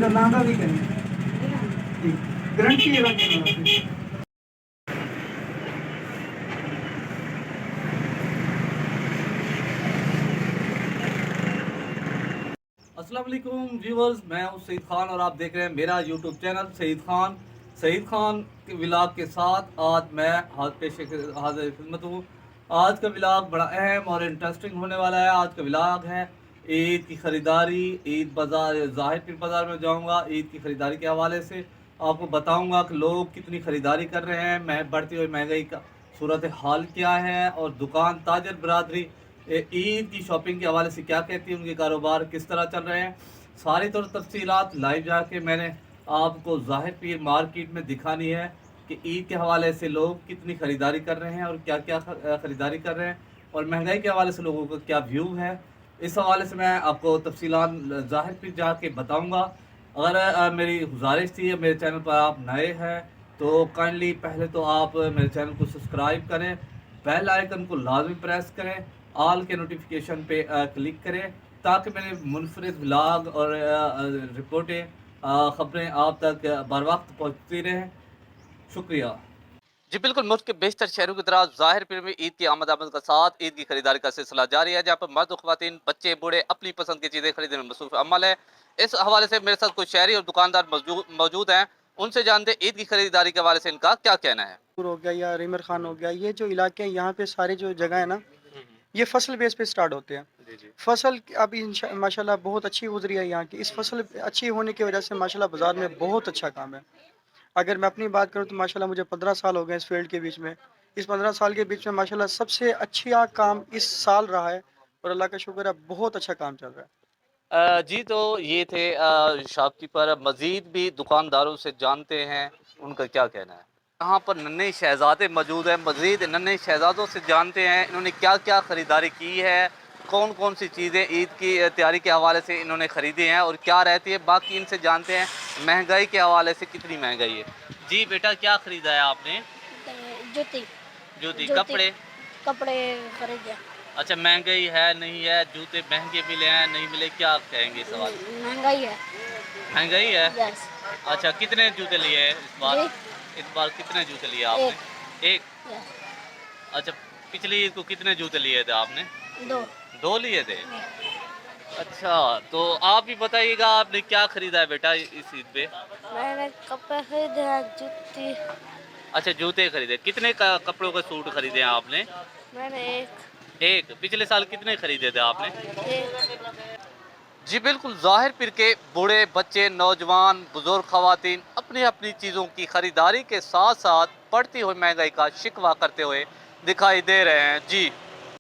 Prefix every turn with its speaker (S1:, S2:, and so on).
S1: अंदर लांगा भी करेंगे जी, गारंटी है रखने वाला।
S2: अस्सलाम वालेकुम व्यूवर्स, मैं हूं सईद खान और आप देख रहे हैं मेरा यूट्यूब चैनल सईद खान के व्लॉग के साथ। आज मैं हाजिर खिदमत हूँ। आज का व्लॉग बड़ा अहम और इंटरेस्टिंग होने वाला है। आज का व्लॉग है ईद की ख़रीदारी। ईद बाज़ार ज़ाहिर पीर बाज़ार में जाऊँगा, ईद की ख़रीदारी के हवाले से आपको बताऊँगा कि लोग कितनी ख़रीदारी कर रहे हैं, मैं बढ़ती हुई महंगाई का सूरत हाल क्या है और दुकान ताजर बरादरी ईद की शॉपिंग के हवाले से क्या कहती है, उनके कारोबार किस तरह चल रहे हैं। सारी तफसीलात लाइव जाके मैंने आपको ज़ाहिर पीर मार्केट में दिखानी है कि ईद के हवाले से लोग कितनी ख़रीदारी कर रहे हैं और क्या क्या ख़रीदारी कर रहे हैं और महंगाई के हवाले से लोगों का क्या व्यू है। इस हवाले से मैं आपको तफसीलात ज़ाहिर पीर जाके बताऊँगा। अगर मेरी गुजारिश थी, मेरे चैनल पर आप नए हैं तो काइंडली पहले तो आप मेरे चैनल को सब्सक्राइब करें, बेल आइकन को लाजमी प्रेस करें, ऑल के नोटिफिकेशन पे क्लिक करें ताकि मेरे मुनफरद व्लॉग और रिपोर्टें ख़बरें आप तक बर वक्त पहुँचती रहें। शुक्रिया जी। बिल्कुल, मुल्क के बेशतर शहरों की तरह ज़ाहिर पीर में ईद की आमद के साथ ईद की खरीदारी का सिलसिला जारी है, जहाँ पर मर्द और ख़वातीन, बच्चे बूढ़े अपनी पसंद की चीज़ें खरीदने में मसरूफ़ अमल है। इस हवाले से मेरे साथ कुछ शहरी और दुकानदार मौजूद हैं। उनसे जानते हैं ईद की खरीदारी के हवाले से इनका क्या कहना है।
S3: हो गया या रिमर खान हो गया, ये जो इलाके हैं यहाँ पे सारे जो जगह है ना, ये फसल बेस पे स्टार्ट होते हैं। फसल अभी माशाल्लाह बहुत अच्छी गुजरी है यहाँ की। इस फसल अच्छी होने की वजह से माशाल्लाह बाजार में बहुत अच्छा काम है। अगर मैं अपनी बात करूँ तो माशाल्लाह मुझे 15 साल हो गए इस फील्ड के बीच में। इस 15 साल के बीच में माशाल्लाह सबसे अच्छा काम इस साल रहा है और अल्लाह का शुक्र है बहुत अच्छा काम चल रहा है।
S2: जी, तो ये थे शॉपकीपर। मज़ीद भी दुकानदारों से जानते हैं उनका क्या कहना है। यहाँ पर नन्हे शहज़ादे मौजूद हैं, मज़ीद नन्हे शहज़ादों से जानते हैं इन्होंने क्या क्या ख़रीदारी की है, कौन कौन सी चीज़ें ईद की तैयारी के हवाले से इन्होंने ख़रीदी हैं और क्या रहती है। बाकी इनसे जानते हैं महंगाई के हवाले से कितनी महंगाई है। जी बेटा, क्या ख़रीदा है आपने?
S4: जूती
S2: जूती,
S4: जूती
S2: कपड़े?
S4: कपड़े खरीदे।
S2: अच्छा, महंगाई है नहीं है, जूते महंगे मिले हैं नहीं मिले, क्या कहेंगे इस सवाल?
S4: महंगाई है।
S2: महंगाई है।
S4: यस।
S2: अच्छा, कितने जूते लिए हैं इस बार?
S4: जी?
S2: इस बार कितने जूते लिए आपने? एक।
S4: यस।
S2: अच्छा, पिछली ईद को कितने जूते लिए थे आपने?
S4: दो।
S2: दो लिए थे। अच्छा, तो आप भी बताइएगा आपने क्या खरीदा है बेटा इस ईद पे?
S4: मैंने कपड़े खरीदे हैं, जूती।
S2: अच्छा, जूते खरीदे। कितने कपड़ों के सूट खरीदे हैं आपने?
S4: मैंने
S2: एक। पिछले साल कितने खरीदे थे आपने?
S4: एक।
S2: जी बिल्कुल, ज़ाहिर पीर के बूढ़े, बच्चे, नौजवान, बुजुर्ग, ख़वातीन अपनी अपनी चीज़ों की ख़रीदारी के साथ साथ बढ़ती हुई महंगाई का शिकवा करते हुए दिखाई दे रहे हैं। जी।